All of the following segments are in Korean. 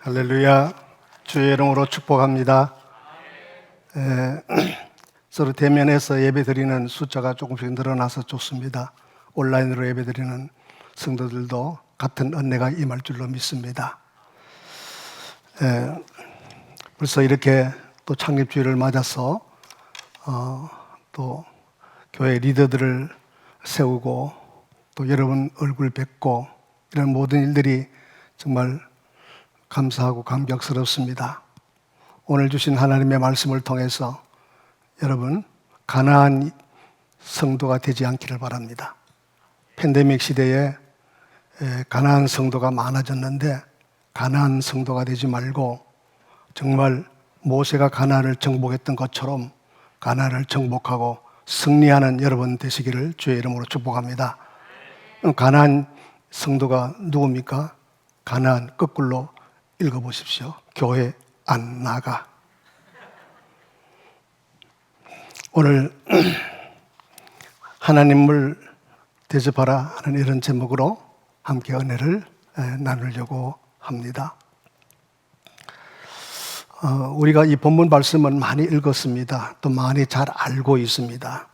할렐루야. 주의 이름으로 축복합니다. 서로 대면해서 예배드리는 숫자가 조금씩 늘어나서 좋습니다. 온라인으로 예배드리는 성도들도 같은 은혜가 임할 줄로 믿습니다. 벌써 이렇게 또 창립주일을 맞아서 또 교회 리더들을 세우고 또 여러분 얼굴 뵙고 이런 모든 일들이 정말 감사하고 감격스럽습니다. 오늘 주신 하나님의 말씀을 통해서 여러분 가난한 성도가 되지 않기를 바랍니다. 팬데믹 시대에 가난한 성도가 많아졌는데 가난한 성도가 되지 말고 정말 모세가 가난을 정복했던 것처럼 가난을 정복하고 승리하는 여러분 되시기를 주의 이름으로 축복합니다. 가난한 성도가 누굽니까? 가난한 거꾸로 읽어보십시오. 교회 안 나가. 오늘 하나님을 대접하라 하는 이런 제목으로 함께 은혜를 나누려고 합니다. 우리가 이 본문 말씀은 많이 읽었습니다. 또 많이 잘 알고 있습니다.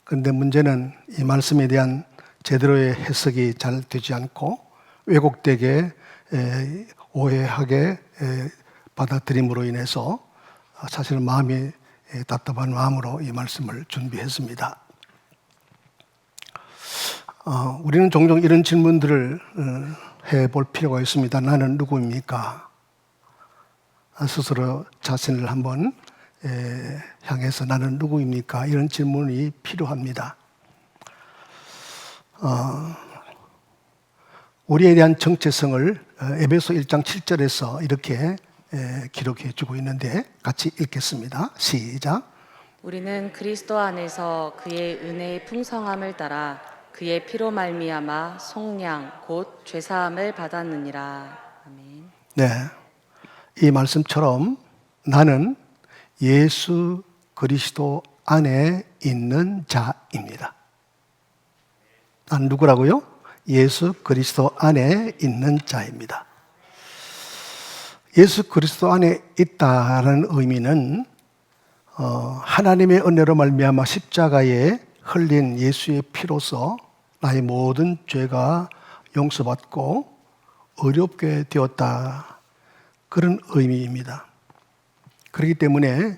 그런데 문제는 이 말씀에 대한 제대로의 해석이 잘 되지 않고 왜곡되게 오해하게 받아들임으로 인해서 사실은 마음이 답답한 마음으로 이 말씀을 준비했습니다. 우리는 종종 이런 질문들을 해볼 필요가 있습니다. 나는 누구입니까? 스스로 자신을 한번 향해서 나는 누구입니까? 이런 질문이 필요합니다. 우리에 대한 정체성을 에베소 1장 7절에서 이렇게 기록해 주고 있는데 같이 읽겠습니다. 시작. 우리는 그리스도 안에서 그의 은혜의 풍성함을 따라 그의 피로 말미암아 속량 곧 죄사함을 받았느니라. 아멘. 네, 이 말씀처럼 나는 예수 그리스도 안에 있는 자입니다. 난 누구라고요? 예수 그리스도 안에 있는 자입니다. 예수 그리스도 안에 있다는 의미는 하나님의 은혜로 말미암아 십자가에 흘린 예수의 피로서 나의 모든 죄가 용서받고 의롭게 되었다, 그런 의미입니다. 그렇기 때문에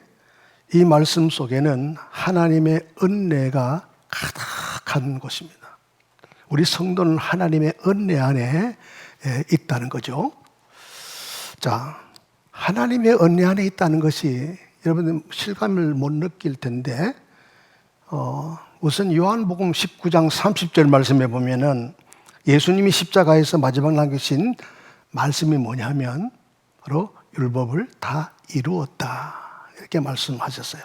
이 말씀 속에는 하나님의 은혜가 가득한 것입니다. 우리 성도는 하나님의 은혜 안에 있다는 거죠. 자, 하나님의 은혜 안에 있다는 것이 여러분들 실감을 못 느낄 텐데 우선 요한복음 19장 30절 말씀에 보면은 예수님이 십자가에서 마지막 남기신 말씀이 뭐냐면 바로 율법을 다 이루었다, 이렇게 말씀하셨어요.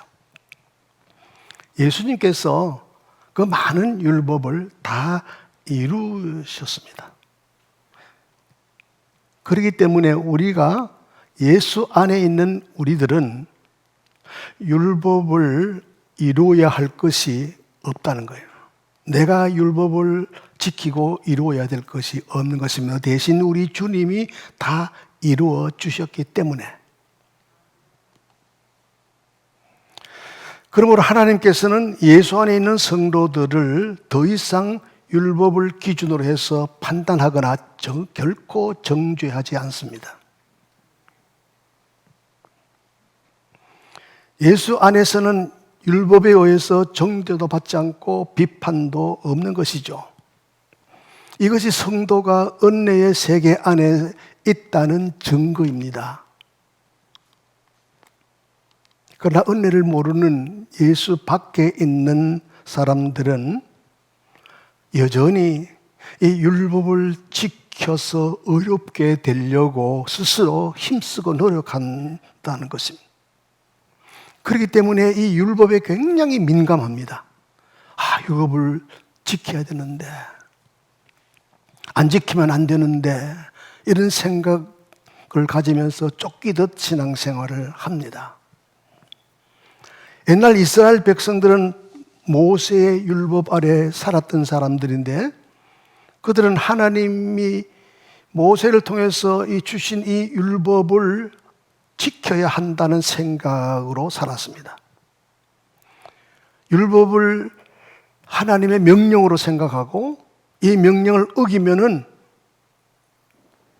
예수님께서 그 많은 율법을 다 이루셨습니다. 그렇기 때문에 우리가 예수 안에 있는 우리들은 율법을 이루어야 할 것이 없다는 거예요. 내가 율법을 지키고 이루어야 될 것이 없는 것입니다. 대신 우리 주님이 다 이루어 주셨기 때문에. 그러므로 하나님께서는 예수 안에 있는 성도들을 더 이상 율법을 기준으로 해서 판단하거나 결코 정죄하지 않습니다. 예수 안에서는 율법에 의해서 정죄도 받지 않고 비판도 없는 것이죠. 이것이 성도가 은혜의 세계 안에 있다는 증거입니다. 그러나 은혜를 모르는 예수 밖에 있는 사람들은 여전히 이 율법을 지켜서 의롭게 되려고 스스로 힘쓰고 노력한다는 것입니다. 그렇기 때문에 이 율법에 굉장히 민감합니다. 율법을 지켜야 되는데, 안 지키면 안 되는데, 이런 생각을 가지면서 쫓기듯 신앙생활을 합니다. 옛날 이스라엘 백성들은 모세의 율법 아래 살았던 사람들인데 그들은 하나님이 모세를 통해서 이 주신 이 율법을 지켜야 한다는 생각으로 살았습니다. 율법을 하나님의 명령으로 생각하고 이 명령을 어기면은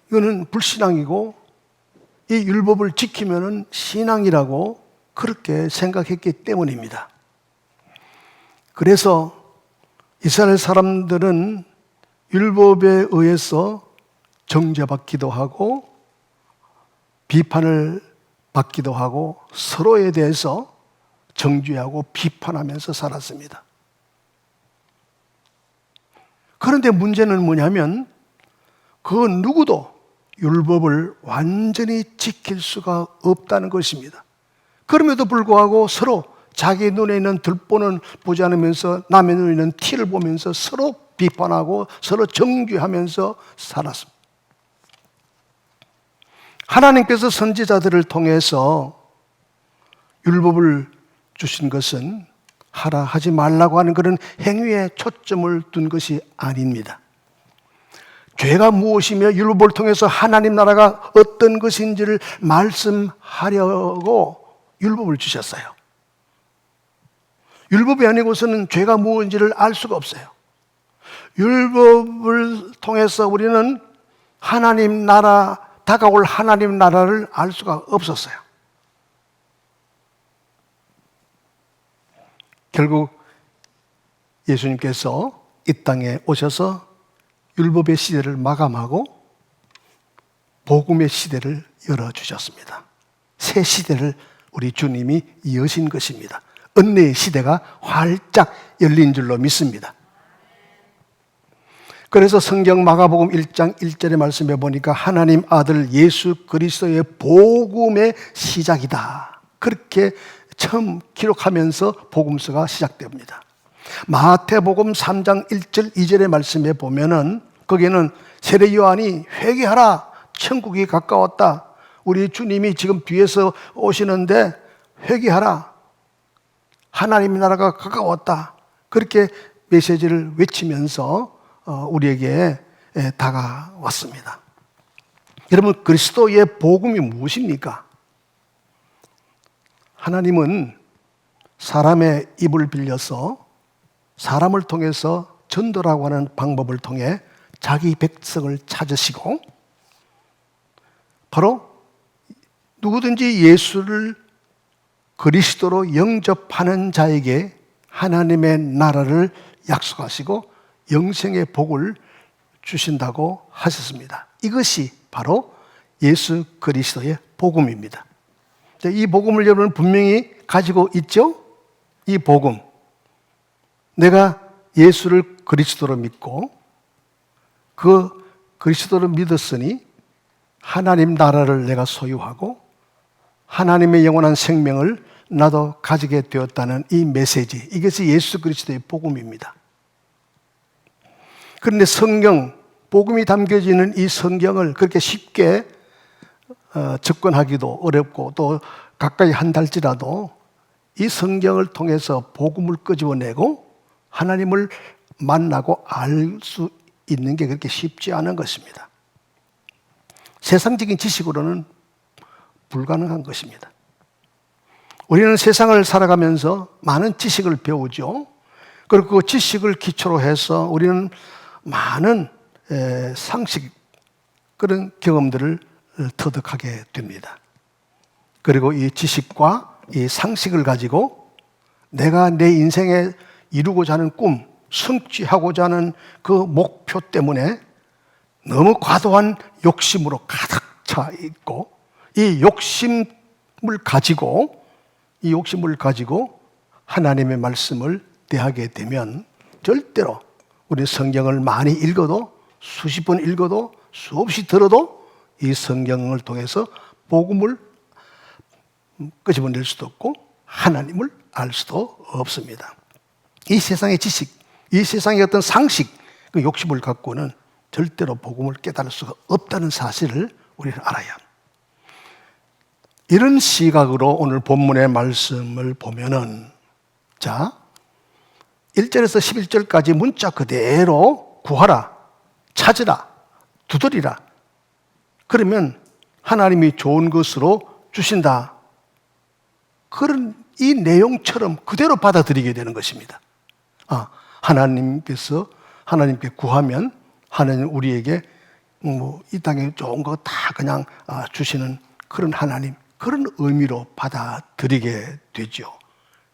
이거는 불신앙이고 이 율법을 지키면은 신앙이라고 그렇게 생각했기 때문입니다. 그래서 이스라엘 사람들은 율법에 의해서 정죄받기도 하고 비판을 받기도 하고 서로에 대해서 정죄하고 비판하면서 살았습니다. 그런데 문제는 뭐냐면 그 누구도 율법을 완전히 지킬 수가 없다는 것입니다. 그럼에도 불구하고 서로 자기 눈에 있는 들보는 보지 않으면서 남의 눈에 있는 티를 보면서 서로 비판하고 서로 정죄하면서 살았습니다. 하나님께서 선지자들을 통해서 율법을 주신 것은 하라 하지 말라고 하는 그런 행위에 초점을 둔 것이 아닙니다. 죄가 무엇이며 율법을 통해서 하나님 나라가 어떤 것인지를 말씀하려고 율법을 주셨어요. 율법이 아니고서는 죄가 무엇인지를 알 수가 없어요. 율법을 통해서 우리는 하나님 나라, 다가올 하나님 나라를 알 수가 없었어요. 결국 예수님께서 이 땅에 오셔서 율법의 시대를 마감하고 복음의 시대를 열어주셨습니다. 새 시대를 우리 주님이 여신 것입니다. 은혜의 시대가 활짝 열린 줄로 믿습니다. 그래서 성경 마가복음 1장 1절의 말씀에 보니까 하나님 아들 예수 그리스도의 복음의 시작이다. 그렇게 처음 기록하면서 복음서가 시작됩니다. 마태복음 3장 1절 2절의 말씀에 보면은 거기에는 세례 요한이 회개하라, 천국이 가까웠다. 우리 주님이 지금 뒤에서 오시는데 회개하라, 하나님의 나라가 가까웠다. 그렇게 메시지를 외치면서 우리에게 다가왔습니다. 여러분, 그리스도의 복음이 무엇입니까? 하나님은 사람의 입을 빌려서 사람을 통해서 전도라고 하는 방법을 통해 자기 백성을 찾으시고 바로 누구든지 예수를 그리스도로 영접하는 자에게 하나님의 나라를 약속하시고 영생의 복을 주신다고 하셨습니다. 이것이 바로 예수 그리스도의 복음입니다. 이 복음을 여러분 분명히 가지고 있죠? 이 복음. 내가 예수를 그리스도로 믿고 그 그리스도를 믿었으니 하나님 나라를 내가 소유하고 하나님의 영원한 생명을 나도 가지게 되었다는 이 메시지, 이것이 예수 그리스도의 복음입니다. 그런데 성경, 복음이 담겨지는 이 성경을 그렇게 쉽게 접근하기도 어렵고 또 가까이 한달지라도 이 성경을 통해서 복음을 끄집어내고 하나님을 만나고 알 수 있는 게 그렇게 쉽지 않은 것입니다. 세상적인 지식으로는 불가능한 것입니다. 우리는 세상을 살아가면서 많은 지식을 배우죠. 그리고 그 지식을 기초로 해서 우리는 많은 상식, 그런 경험들을 터득하게 됩니다. 그리고 이 지식과 이 상식을 가지고 내가 내 인생에 이루고자 하는 꿈, 성취하고자 하는 그 목표 때문에 너무 과도한 욕심으로 가득 차 있고 이 욕심을 가지고 하나님의 말씀을 대하게 되면 절대로 우리 성경을 많이 읽어도 수십 번 읽어도 수없이 들어도 이 성경을 통해서 복음을 끄집어낼 수도 없고 하나님을 알 수도 없습니다. 이 세상의 지식, 이 세상의 어떤 상식, 그 욕심을 갖고는 절대로 복음을 깨달을 수가 없다는 사실을 우리는 알아야 합니다. 이런 시각으로 오늘 본문의 말씀을 보면은, 자, 1절에서 11절까지 문자 그대로 구하라, 찾으라, 두드리라, 그러면 하나님이 좋은 것으로 주신다. 그런 이 내용처럼 그대로 받아들이게 되는 것입니다. 하나님께 구하면 하나님 우리에게 이 땅에 좋은 거 다 그냥 주시는 그런 하나님, 그런 의미로 받아들이게 되죠.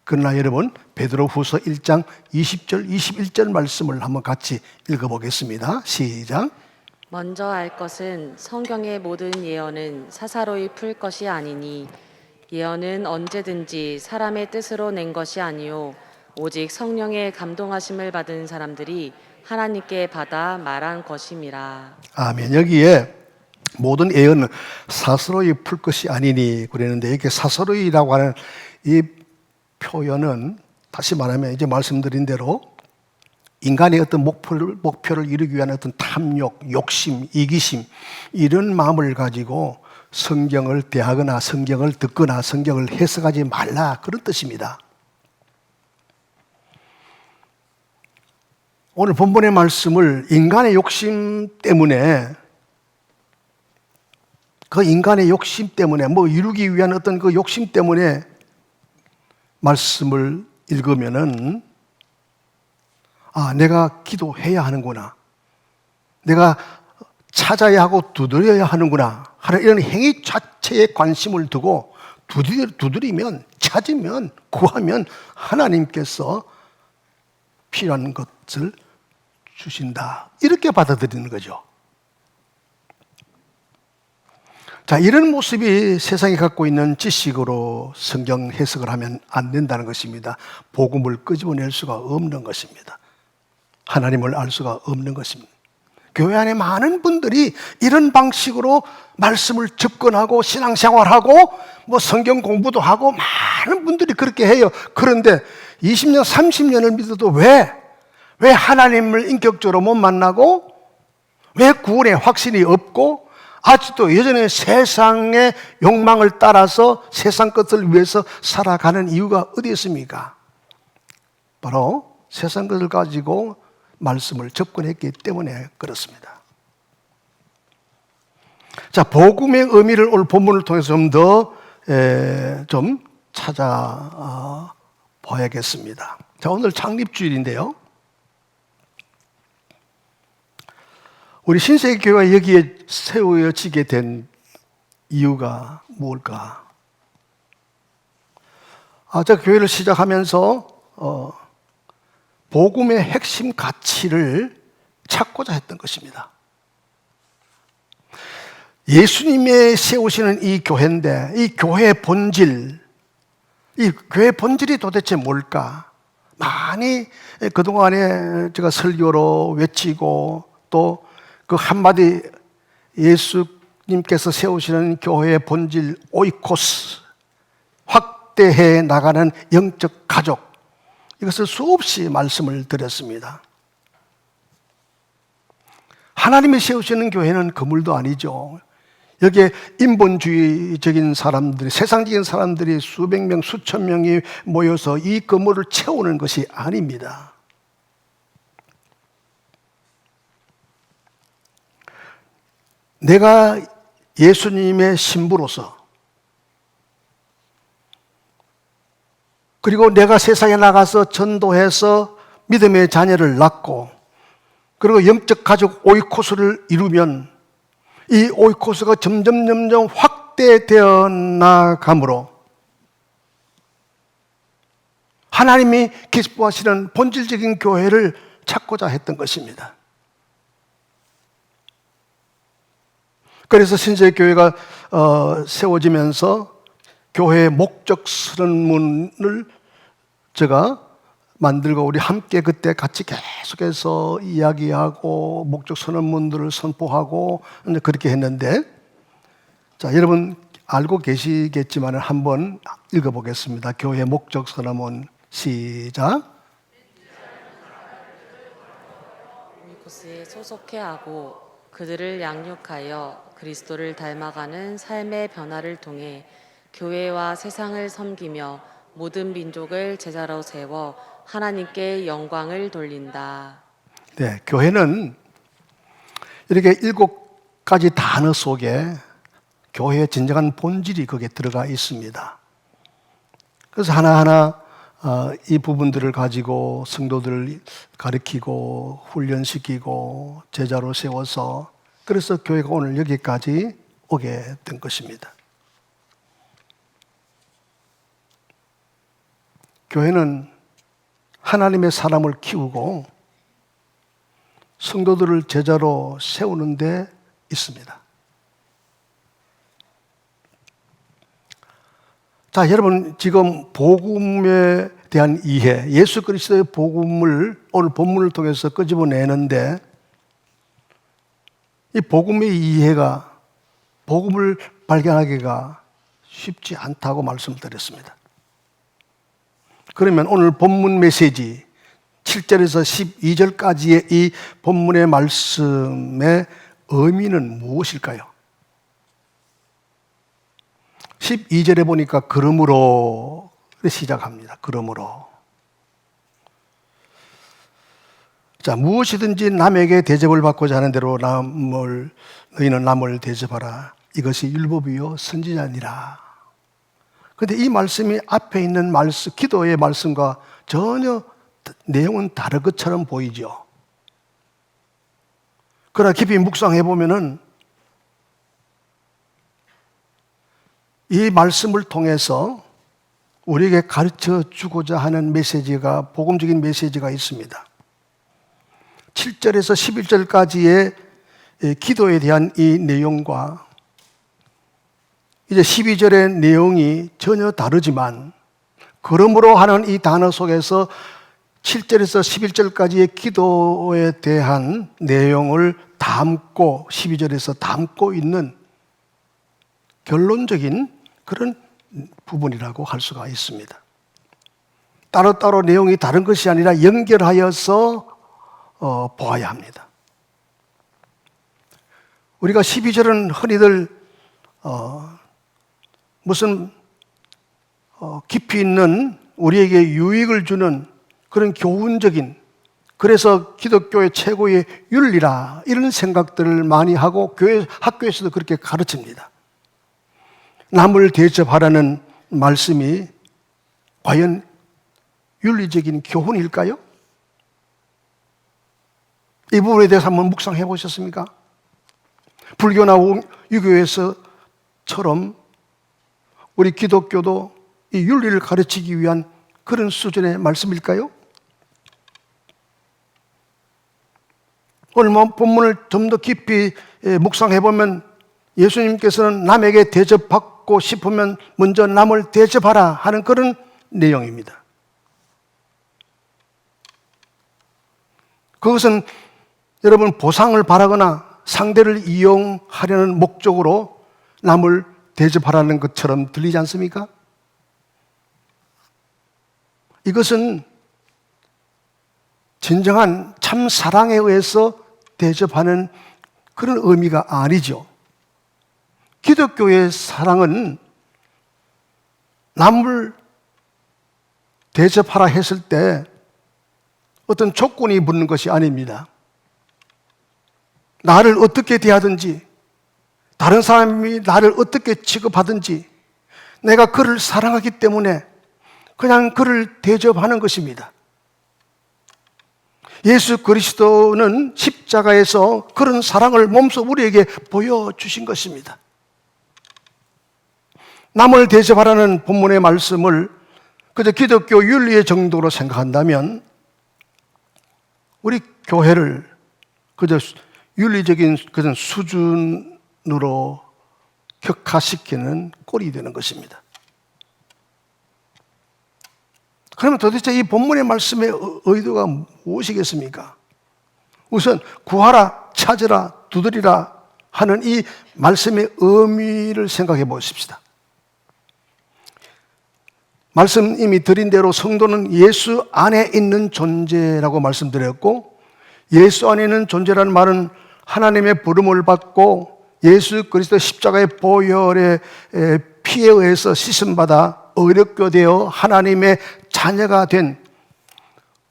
그러나 여러분, 베드로후서 1장 20절, 21절 말씀을 한번 같이 읽어보겠습니다. 시작. 먼저 알 것은 성경의 모든 예언은 사사로이 풀 것이 아니니 예언은 언제든지 사람의 뜻으로 낸 것이 아니요 오직 성령의 감동하심을 받은 사람들이 하나님께 받아 말한 것임이라. 아멘. 여기에 모든 예언은 사사로이 풀 것이 아니니 그랬는데, 이렇게 사사로이라고 하는 이 표현은 다시 말하면 이제 말씀드린 대로 인간의 어떤 목표를 이루기 위한 어떤 탐욕, 욕심, 이기심, 이런 마음을 가지고 성경을 대하거나 성경을 듣거나 성경을 해석하지 말라, 그런 뜻입니다. 오늘 본문의 말씀을 인간의 욕심 때문에, 그 인간의 욕심 때문에 이루기 위한 어떤 그 욕심 때문에 말씀을 읽으면은 내가 기도해야 하는구나, 내가 찾아야 하고 두드려야 하는구나 하는 이런 행위 자체에 관심을 두고 두드리면, 찾으면, 구하면 하나님께서 필요한 것을 주신다, 이렇게 받아들이는 거죠. 자, 이런 모습이 세상이 갖고 있는 지식으로 성경 해석을 하면 안 된다는 것입니다. 복음을 끄집어낼 수가 없는 것입니다. 하나님을 알 수가 없는 것입니다. 교회 안에 많은 분들이 이런 방식으로 말씀을 접근하고 신앙생활하고 성경 공부도 하고 많은 분들이 그렇게 해요. 그런데 20년, 30년을 믿어도 왜 하나님을 인격적으로 못 만나고, 왜 구원의 확신이 없고, 아직도 여전히 세상의 욕망을 따라서 세상 것을 위해서 살아가는 이유가 어디 있습니까? 바로 세상 것을 가지고 말씀을 접근했기 때문에 그렇습니다. 자, 복음의 의미를 오늘 본문을 통해서 좀 더 찾아봐야겠습니다. 자, 오늘 창립주일인데요. 우리 신세계교회가 여기에 세워지게 된 이유가 뭘까? 제가 교회를 시작하면서 복음의 핵심 가치를 찾고자 했던 것입니다. 예수님의 세우시는 이 교회인데, 이 교회의 본질이 도대체 뭘까? 많이 그동안에 제가 설교로 외치고 또 그 한마디, 예수님께서 세우시는 교회의 본질, 오이코스, 확대해 나가는 영적 가족, 이것을 수없이 말씀을 드렸습니다. 하나님이 세우시는 교회는 건물도 아니죠. 여기에 인본주의적인 사람들이, 세상적인 사람들이 수백 명, 수천 명이 모여서 이 건물을 채우는 것이 아닙니다. 내가 예수님의 신부로서, 그리고 내가 세상에 나가서 전도해서 믿음의 자녀를 낳고, 그리고 영적 가족 오이코스를 이루면 이 오이코스가 점점 확대되어 나가므로 하나님이 기뻐하시는 본질적인 교회를 찾고자 했던 것입니다. 그래서 신세교회가 세워지면서 교회의 목적 선언문을 제가 만들고 우리 함께 그때 같이 계속해서 이야기하고 목적 선언문들을 선포하고 그렇게 했는데, 자, 여러분 알고 계시겠지만 한번 읽어보겠습니다. 교회 목적 선언문 시작. 오이코스에 소속해 하고 그들을 양육하여 그리스도를 닮아가는 삶의 변화를 통해 교회와 세상을 섬기며 모든 민족을 제자로 세워 하나님께 영광을 돌린다. 네, 교회는 이렇게 7 가지 단어 속에 교회의 진정한 본질이 거기에 들어가 있습니다. 그래서 하나하나 이 부분들을 가지고 성도들을 가르치고 훈련시키고 제자로 세워서 그래서 교회가 오늘 여기까지 오게 된 것입니다. 교회는 하나님의 사람을 키우고 성도들을 제자로 세우는 데 있습니다. 자, 여러분 지금 복음에 대한 이해, 예수 그리스도의 복음을 오늘 본문을 통해서 끄집어내는데 이 복음의 이해가 복음을 발견하기가 쉽지 않다고 말씀드렸습니다. 그러면 오늘 본문 메시지 7절에서 12절까지의 이 본문의 말씀의 의미는 무엇일까요? 12절에 보니까 그러므로 시작합니다. 그러므로. 자, 무엇이든지 남에게 대접을 받고자 하는 대로 너희는 남을 대접하라. 이것이 율법이요 선지자니라. 그런데 이 말씀이 앞에 있는 말씀, 기도의 말씀과 전혀 내용은 다른 것처럼 보이죠. 그러나 깊이 묵상해 보면은 이 말씀을 통해서 우리에게 가르쳐 주고자 하는 메시지가, 복음적인 메시지가 있습니다. 7절에서 11절까지의 기도에 대한 이 내용과 이제 12절의 내용이 전혀 다르지만 그러므로 하는 이 단어 속에서 7절에서 11절까지의 기도에 대한 내용을 담고 12절에서 담고 있는 결론적인 그런 부분이라고 할 수가 있습니다. 따로따로 내용이 다른 것이 아니라 연결하여서 보아야 합니다. 우리가 12절은 흔히들 무슨 깊이 있는 우리에게 유익을 주는 그런 교훈적인, 그래서 기독교의 최고의 윤리라 이런 생각들을 많이 하고 학교에서도 그렇게 가르칩니다. 남을 대접하라는 말씀이 과연 윤리적인 교훈일까요? 이 부분에 대해서 한번 묵상해 보셨습니까? 불교나 유교에서처럼 우리 기독교도 이 윤리를 가르치기 위한 그런 수준의 말씀일까요? 오늘 본문을 좀 더 깊이 묵상해 보면 예수님께서는 남에게 대접받고 싶으면 먼저 남을 대접하라 하는 그런 내용입니다. 그것은 여러분 보상을 바라거나 상대를 이용하려는 목적으로 남을 대접하라는 것처럼 들리지 않습니까? 이것은 진정한 참 사랑에 의해서 대접하는 그런 의미가 아니죠. 기독교의 사랑은 남을 대접하라 했을 때 어떤 조건이 붙는 것이 아닙니다. 나를 어떻게 대하든지, 다른 사람이 나를 어떻게 취급하든지 내가 그를 사랑하기 때문에 그냥 그를 대접하는 것입니다. 예수 그리스도는 십자가에서 그런 사랑을 몸소 우리에게 보여주신 것입니다. 남을 대접하라는 본문의 말씀을 그저 기독교 윤리의 정도로 생각한다면 우리 교회를 그저 윤리적인 그런 수준으로 격화시키는 꼴이 되는 것입니다. 그러면 도대체 이 본문의 말씀의 의도가 무엇이겠습니까? 우선 구하라, 찾으라, 두드리라 하는 이 말씀의 의미를 생각해 보십시다. 말씀 이미 드린 대로 성도는 예수 안에 있는 존재라고 말씀드렸고, 예수 안에 있는 존재라는 말은 하나님의 부름을 받고 예수 그리스도 십자가의 보혈의 피에 의해서 씻음받아 의롭게 되어 하나님의 자녀가 된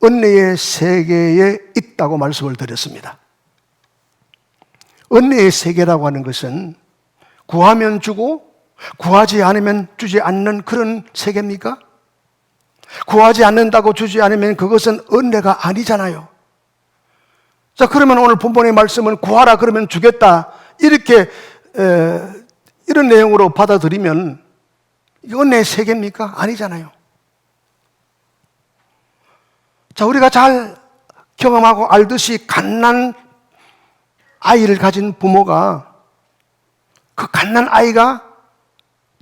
은혜의 세계에 있다고 말씀을 드렸습니다. 은혜의 세계라고 하는 것은 구하면 주고 구하지 않으면 주지 않는 그런 세계입니까? 구하지 않는다고 주지 않으면 그것은 은혜가 아니잖아요. 자, 그러면 오늘 본문의 말씀은 구하라 그러면 주겠다 이렇게 이런 내용으로 받아들이면 이게 은혜의 세계입니까? 아니잖아요. 자, 우리가 잘 경험하고 알듯이 갓난 아이를 가진 부모가 그 갓난 아이가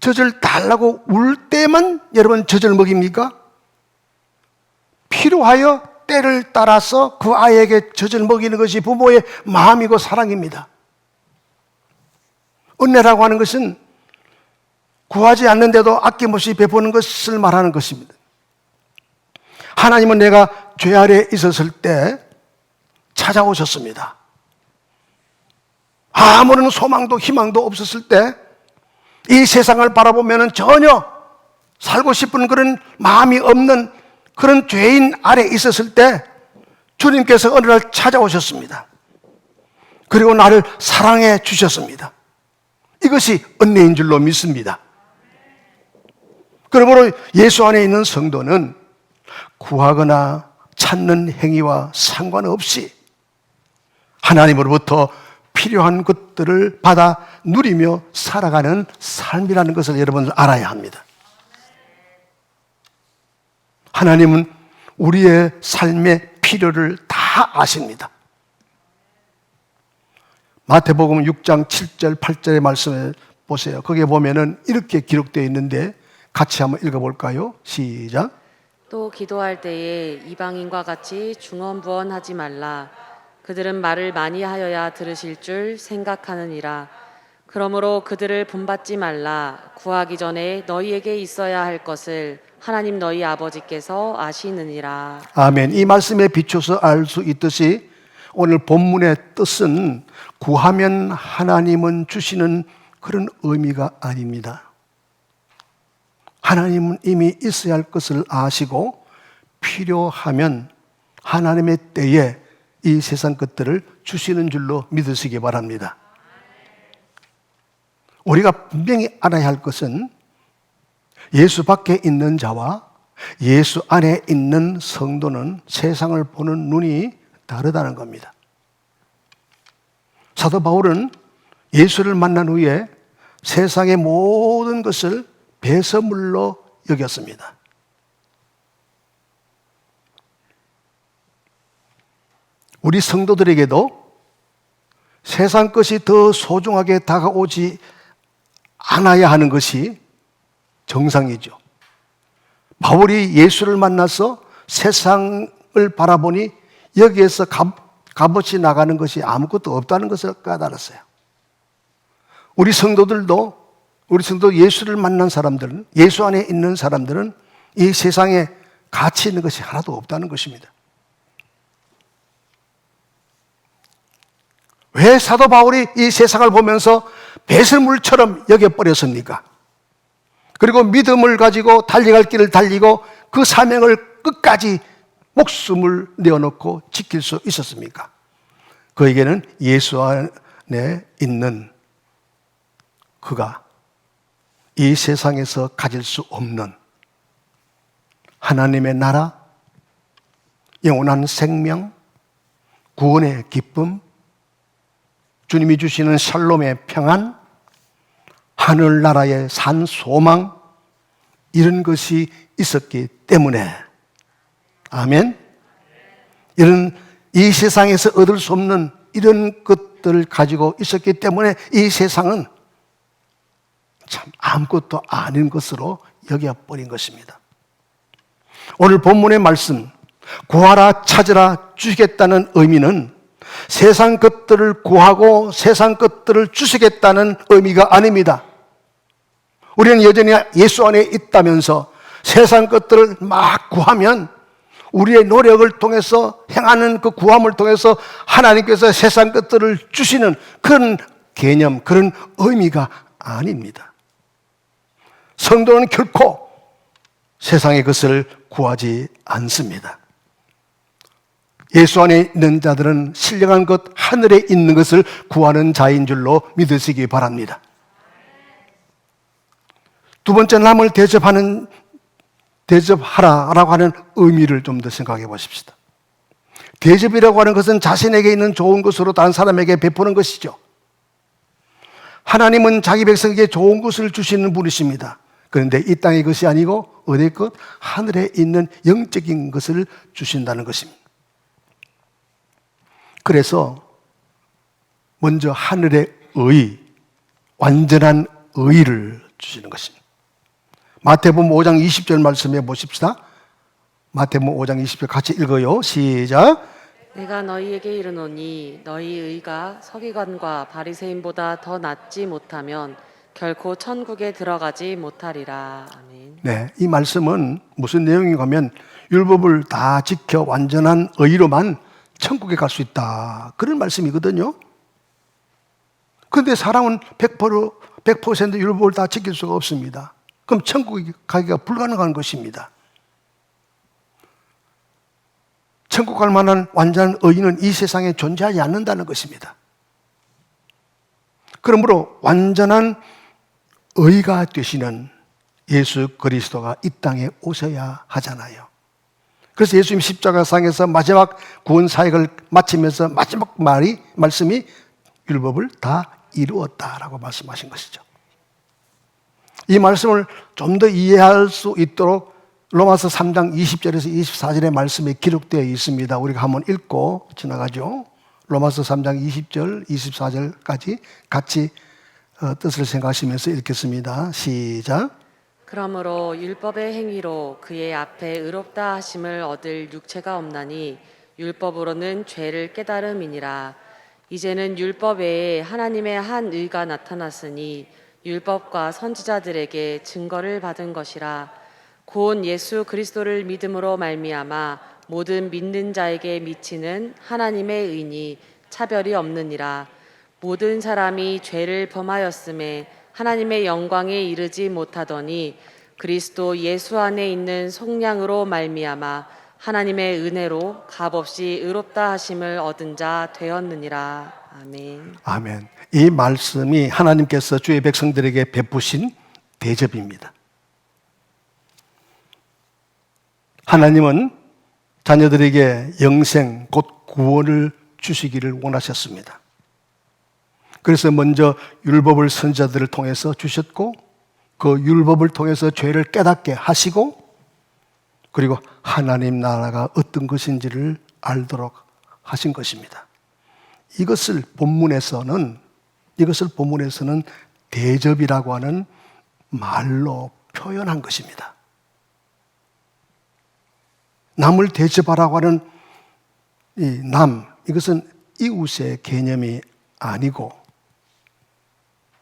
젖을 달라고 울 때만 여러분 젖을 먹입니까? 필요하여 때를 따라서 그 아이에게 젖을 먹이는 것이 부모의 마음이고 사랑입니다. 은혜라고 하는 것은 구하지 않는데도 아낌없이 베푸는 것을 말하는 것입니다. 하나님은 내가 죄 아래 있었을 때 찾아오셨습니다. 아무런 소망도 희망도 없었을 때 이 세상을 바라보면 전혀 살고 싶은 그런 마음이 없는 그런 죄인 아래 있었을 때 주님께서 어느 날 찾아오셨습니다. 그리고 나를 사랑해 주셨습니다. 이것이 은혜인 줄로 믿습니다. 그러므로 예수 안에 있는 성도는 구하거나 찾는 행위와 상관없이 하나님으로부터 필요한 것들을 받아 누리며 살아가는 삶이라는 것을 여러분 알아야 합니다. 하나님은 우리의 삶의 필요를 다 아십니다. 마태복음 6장 7절 8절의 말씀을 보세요. 거기에 보면은 이렇게 기록되어 있는데 같이 한번 읽어볼까요? 시작. 또 기도할 때에 이방인과 같이 중언부언하지 말라. 그들은 말을 많이 하여야 들으실 줄 생각하느니라. 그러므로 그들을 본받지 말라. 구하기 전에 너희에게 있어야 할 것을 하나님 너희 아버지께서 아시느니라. 아멘. 이 말씀에 비춰서 알 수 있듯이 오늘 본문의 뜻은 구하면 하나님은 주시는 그런 의미가 아닙니다. 하나님은 이미 있어야 할 것을 아시고 필요하면 하나님의 때에 이 세상 것들을 주시는 줄로 믿으시기 바랍니다. 우리가 분명히 알아야 할 것은 예수 밖에 있는 자와 예수 안에 있는 성도는 세상을 보는 눈이 다르다는 겁니다. 사도 바울은 예수를 만난 후에 세상의 모든 것을 배설물로 여겼습니다. 우리 성도들에게도 세상 것이 더 소중하게 다가오지 않아야 하는 것이 정상이죠. 바울이 예수를 만나서 세상을 바라보니 여기에서 값없이 나가는 것이 아무것도 없다는 것을 깨달았어요. 우리 성도 예수를 만난 사람들은, 예수 안에 있는 사람들은 이 세상에 가치 있는 것이 하나도 없다는 것입니다. 왜 사도 바울이 이 세상을 보면서 배설물처럼 여겨버렸습니까? 그리고 믿음을 가지고 달려갈 길을 달리고 그 사명을 끝까지 목숨을 내어놓고 지킬 수 있었습니까? 그에게는 예수 안에 있는 그가 이 세상에서 가질 수 없는 하나님의 나라, 영원한 생명, 구원의 기쁨, 주님이 주시는 샬롬의 평안, 하늘나라의 산 소망, 이런 것이 있었기 때문에, 아멘. 이런 이 세상에서 얻을 수 없는 이런 것들을 가지고 있었기 때문에 이 세상은 참 아무것도 아닌 것으로 여겨버린 것입니다. 오늘 본문의 말씀, 구하라 찾으라 주시겠다는 의미는 세상 것들을 구하고 세상 것들을 주시겠다는 의미가 아닙니다. 우리는 여전히 예수 안에 있다면서 세상 것들을 막 구하면 우리의 노력을 통해서 행하는 그 구함을 통해서 하나님께서 세상 것들을 주시는 그런 개념, 그런 의미가 아닙니다. 성도는 결코 세상의 것을 구하지 않습니다. 예수 안에 있는 자들은 신령한 것, 하늘에 있는 것을 구하는 자인 줄로 믿으시기 바랍니다. 두 번째, 남을 대접하라라고 하는 의미를 좀 더 생각해 보십시다. 대접이라고 하는 것은 자신에게 있는 좋은 것으로 다른 사람에게 베푸는 것이죠. 하나님은 자기 백성에게 좋은 것을 주시는 분이십니다. 그런데 이 땅의 것이 아니고 어디의 것? 하늘에 있는 영적인 것을 주신다는 것입니다. 그래서 먼저 하늘의 의, 완전한 의를 주시는 것입니다. 마태복음 5장 20절 말씀해 보십시다. 마태복음 5장 20절 같이 읽어요. 시작. 내가 너희에게 이르노니 너희 의가 서기관과 바리새인보다 더 낫지 못하면 결코 천국에 들어가지 못하리라. 아멘. 네, 이 말씀은 무슨 내용인가 하면 율법을 다 지켜 완전한 의로만 천국에 갈 수 있다, 그런 말씀이거든요. 그런데 사람은 100% 율법을 다 지킬 수가 없습니다. 그럼 천국에 가기가 불가능한 것입니다. 천국 갈 만한 완전한 의인은 이 세상에 존재하지 않는다는 것입니다. 그러므로 완전한 의가 되시는 예수 그리스도가 이 땅에 오셔야 하잖아요. 그래서 예수님 십자가상에서 마지막 구원 사역을 마치면서 마지막 말씀이 율법을 다 이루었다라고 말씀하신 것이죠. 이 말씀을 좀 더 이해할 수 있도록 로마서 3장 20절에서 24절의 말씀이 기록되어 있습니다. 우리가 한번 읽고 지나가죠. 로마서 3장 20절, 24절까지 같이 뜻을 생각하시면서 읽겠습니다. 시작. 그러므로 율법의 행위로 그의 앞에 의롭다 하심을 얻을 육체가 없나니 율법으로는 죄를 깨달음이니라. 이제는 율법 외에 하나님의 한 의가 나타났으니 율법과 선지자들에게 증거를 받은 것이라. 곧 예수 그리스도를 믿음으로 말미암아 모든 믿는 자에게 미치는 하나님의 의니 차별이 없느니라. 모든 사람이 죄를 범하였음에 하나님의 영광에 이르지 못하더니 그리스도 예수 안에 있는 속량으로 말미암아 하나님의 은혜로 값없이 의롭다 하심을 얻은 자 되었느니라. 아멘. 아멘. 이 말씀이 하나님께서 주의 백성들에게 베푸신 대접입니다. 하나님은 자녀들에게 영생, 곧 구원을 주시기를 원하셨습니다. 그래서 먼저 율법을 선지자들을 통해서 주셨고, 그 율법을 통해서 죄를 깨닫게 하시고, 그리고 하나님 나라가 어떤 것인지를 알도록 하신 것입니다. 이것을 본문에서는 대접이라고 하는 말로 표현한 것입니다. 남을 대접하라고 하는 이 남, 이것은 이웃의 개념이 아니고,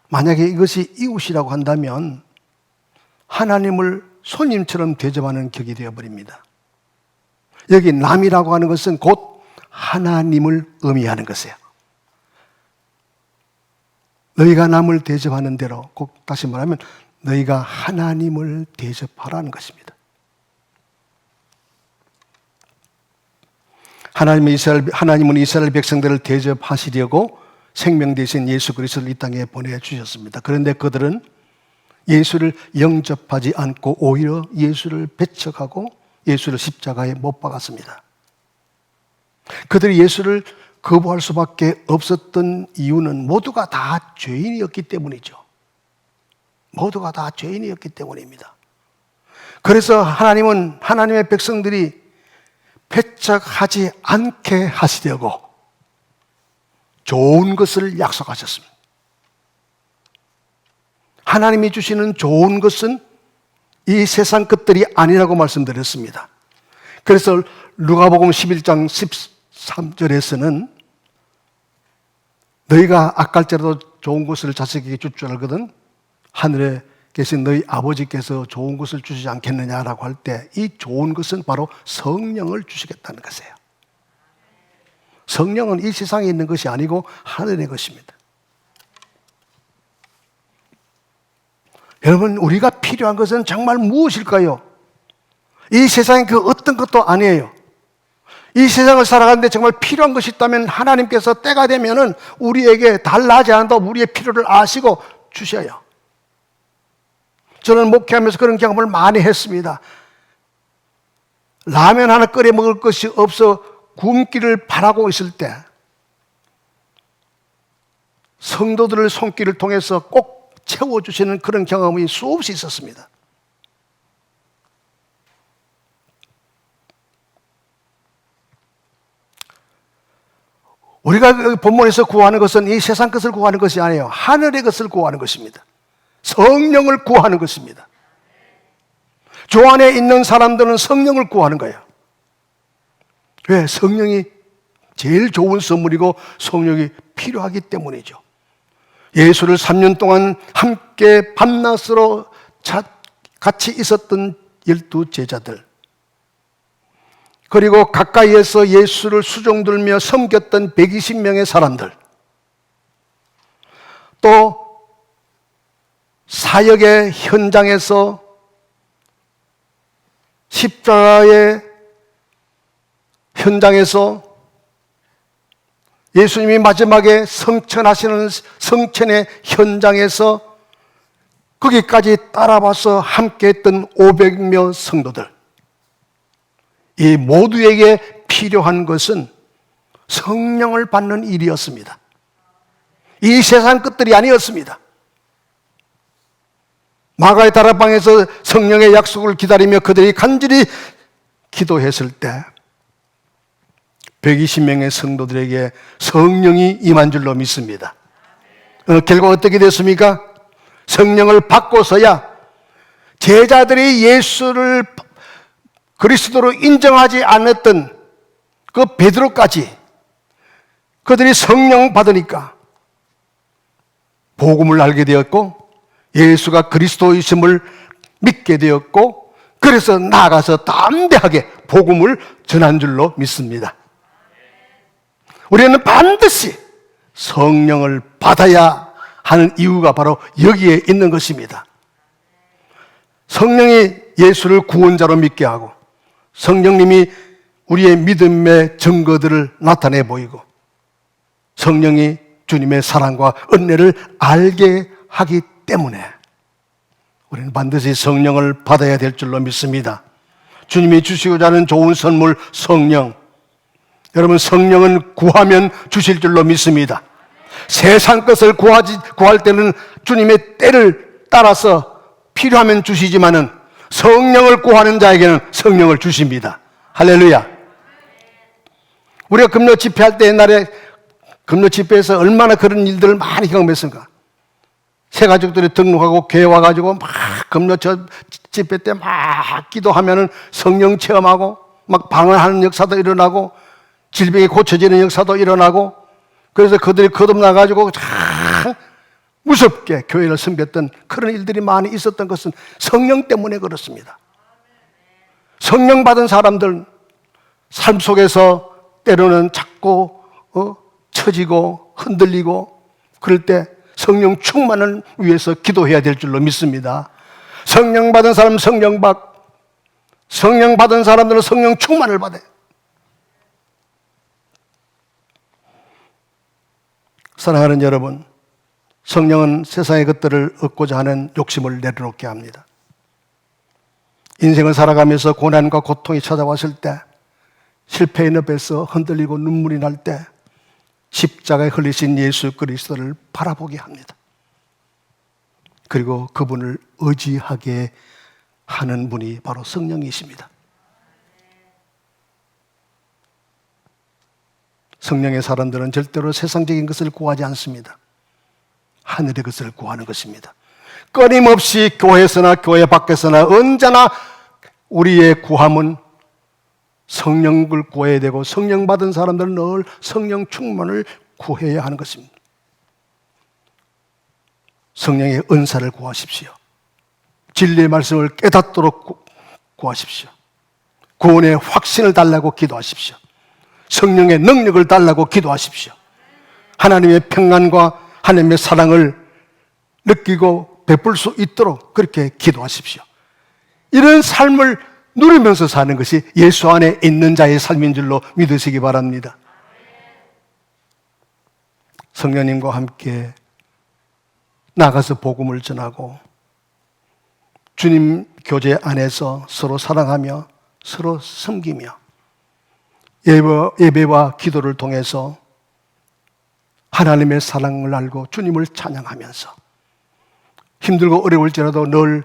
만약에 이것이 이웃이라고 한다면 하나님을 손님처럼 대접하는 격이 되어버립니다. 여기 남이라고 하는 것은 곧 하나님을 의미하는 것이에요. 너희가 남을 대접하는 대로, 꼭 다시 말하면 너희가 하나님을 대접하라는 것입니다. 하나님은 이스라엘 백성들을 대접하시려고 생명 대신 예수 그리스도를 이 땅에 보내주셨습니다. 그런데 그들은 예수를 영접하지 않고 오히려 예수를 배척하고 예수를 십자가에 못 박았습니다. 그들이 예수를 거부할 수밖에 없었던 이유는 모두가 다 죄인이었기 때문이죠. 모두가 다 죄인이었기 때문입니다. 그래서 하나님은 하나님의 백성들이 배척하지 않게 하시려고 좋은 것을 약속하셨습니다. 하나님이 주시는 좋은 것은 이 세상 것들이 아니라고 말씀드렸습니다. 그래서 누가복음 11장 13절에서는 너희가 악갈지라도 좋은 것을 자식에게 줄 줄 알거든 하늘에 계신 너희 아버지께서 좋은 것을 주시지 않겠느냐라고 할 때 이 좋은 것은 바로 성령을 주시겠다는 것이에요. 성령은 이 세상에 있는 것이 아니고 하늘의 것입니다. 여러분, 우리가 필요한 것은 정말 무엇일까요? 이 세상에 그 어떤 것도 아니에요. 이 세상을 살아가는데 정말 필요한 것이 있다면 하나님께서 때가 되면은 우리에게 달라하지 않아도 우리의 필요를 아시고 주셔요. 저는 목회하면서 그런 경험을 많이 했습니다. 라면 하나 끓여 먹을 것이 없어 굶기를 바라고 있을 때 성도들의 손길을 통해서 꼭 채워주시는 그런 경험이 수없이 있었습니다. 우리가 본문에서 구하는 것은 이 세상 것을 구하는 것이 아니에요. 하늘의 것을 구하는 것입니다. 성령을 구하는 것입니다. 주 안에 있는 사람들은 성령을 구하는 거예요. 왜? 성령이 제일 좋은 선물이고 성령이 필요하기 때문이죠. 예수를 3년 동안 함께 밤낮으로 같이 있었던 12 제자들, 그리고 가까이에서 예수를 수종들며 섬겼던 120명의 사람들, 또 사역의 현장에서 십자가의 현장에서 예수님이 마지막에 성천하시는 성천의 현장에서 거기까지 따라와서 함께했던 500명 성도들, 이 모두에게 필요한 것은 성령을 받는 일이었습니다. 이 세상 것들이 아니었습니다. 마가의 다락방에서 성령의 약속을 기다리며 그들이 간절히 기도했을 때 120명의 성도들에게 성령이 임한 줄로 믿습니다. 결국 어떻게 됐습니까? 성령을 받고서야 제자들이 예수를 그리스도로 인정하지 않았던 그 베드로까지 그들이 성령 받으니까 복음을 알게 되었고 예수가 그리스도이심을 믿게 되었고, 그래서 나아가서 담대하게 복음을 전한 줄로 믿습니다. 우리는 반드시 성령을 받아야 하는 이유가 바로 여기에 있는 것입니다. 성령이 예수를 구원자로 믿게 하고 성령님이 우리의 믿음의 증거들을 나타내 보이고 성령이 주님의 사랑과 은혜를 알게 하기 때문에 우리는 반드시 성령을 받아야 될 줄로 믿습니다. 주님이 주시고자 하는 좋은 선물 성령, 여러분 성령은 구하면 주실 줄로 믿습니다. 세상 것을 구할 때는 주님의 때를 따라서 필요하면 주시지만은 성령을 구하는 자에게는 성령을 주십니다. 할렐루야. 우리가 금요 집회할 때 옛날에 금요 집회에서 얼마나 그런 일들을 많이 경험했습니까? 새 가족들이 등록하고 교회 와가지고 막 금요 집회 때 막 기도하면은 성령 체험하고 막 방언하는 역사도 일어나고 질병이 고쳐지는 역사도 일어나고, 그래서 그들이 거듭나가지고 참 무섭게 교회를 섬겼던 그런 일들이 많이 있었던 것은 성령 때문에 그렇습니다. 성령 받은 사람들 삶 속에서 때로는 자꾸 처지고 흔들리고 그럴 때 성령 충만을 위해서 기도해야 될 줄로 믿습니다. 성령 받은 사람 성령 받은 사람들은 성령 충만을 받아요. 사랑하는 여러분, 성령은 세상의 것들을 얻고자 하는 욕심을 내려놓게 합니다. 인생을 살아가면서 고난과 고통이 찾아왔을 때, 실패의 늪에서 흔들리고 눈물이 날 때 십자가에 흘리신 예수 그리스도를 바라보게 합니다. 그리고 그분을 의지하게 하는 분이 바로 성령이십니다. 성령의 사람들은 절대로 세상적인 것을 구하지 않습니다. 하늘의 것을 구하는 것입니다. 끊임없이 교회에서나 교회 밖에서나 언제나 우리의 구함은 성령을 구해야 되고, 성령 받은 사람들은 늘 성령 충만을 구해야 하는 것입니다. 성령의 은사를 구하십시오. 진리의 말씀을 깨닫도록 구하십시오. 구원의 확신을 달라고 기도하십시오. 성령의 능력을 달라고 기도하십시오. 하나님의 평안과 하나님의 사랑을 느끼고 베풀 수 있도록 그렇게 기도하십시오. 이런 삶을 누리면서 사는 것이 예수 안에 있는 자의 삶인 줄로 믿으시기 바랍니다. 성령님과 함께 나가서 복음을 전하고 주님 교제 안에서 서로 사랑하며 서로 섬기며 예배와 기도를 통해서 하나님의 사랑을 알고 주님을 찬양하면서 힘들고 어려울지라도 늘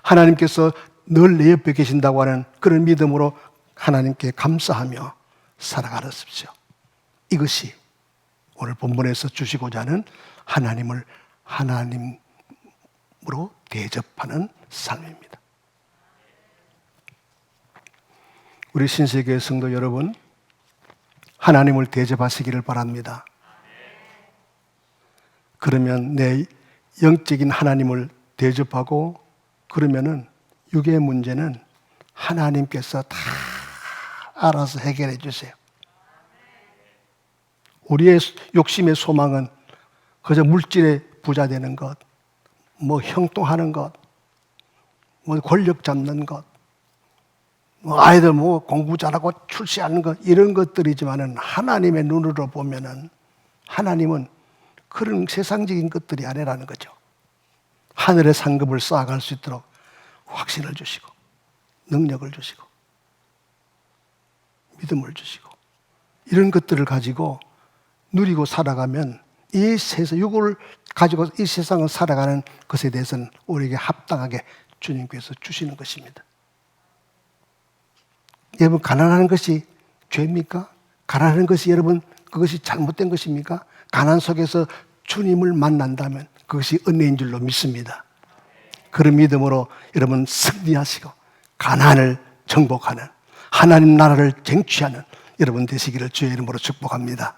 하나님께서 늘 내 옆에 계신다고 하는 그런 믿음으로 하나님께 감사하며 살아가십시오. 이것이 오늘 본문에서 주시고자 하는 하나님을 하나님으로 대접하는 삶입니다. 우리 신세계 성도 여러분, 하나님을 대접하시기를 바랍니다. 그러면 내 영적인 하나님을 대접하고 그러면은 육의 문제는 하나님께서 다 알아서 해결해 주세요. 우리의 욕심의 소망은 그저 물질에 부자 되는 것, 뭐 형통하는 것, 뭐 권력 잡는 것, 뭐 아이들 뭐 공부 잘하고 출세하는 것, 이런 것들이지만은 하나님의 눈으로 보면은 하나님은 그런 세상적인 것들이 아니라는 거죠. 하늘의 상급을 쌓아갈 수 있도록 확신을 주시고 능력을 주시고 믿음을 주시고 이런 것들을 가지고 누리고 살아가면 이 세상, 육을 가지고 이 세상을 살아가는 것에 대해서는 우리에게 합당하게 주님께서 주시는 것입니다. 여러분, 가난한 것이 죄입니까? 가난한 것이 여러분 그것이 잘못된 것입니까? 가난 속에서 주님을 만난다면 그것이 은혜인 줄로 믿습니다. 그런 믿음으로 여러분 승리하시고 가난을 정복하는 하나님 나라를 쟁취하는 여러분 되시기를 주의 이름으로 축복합니다.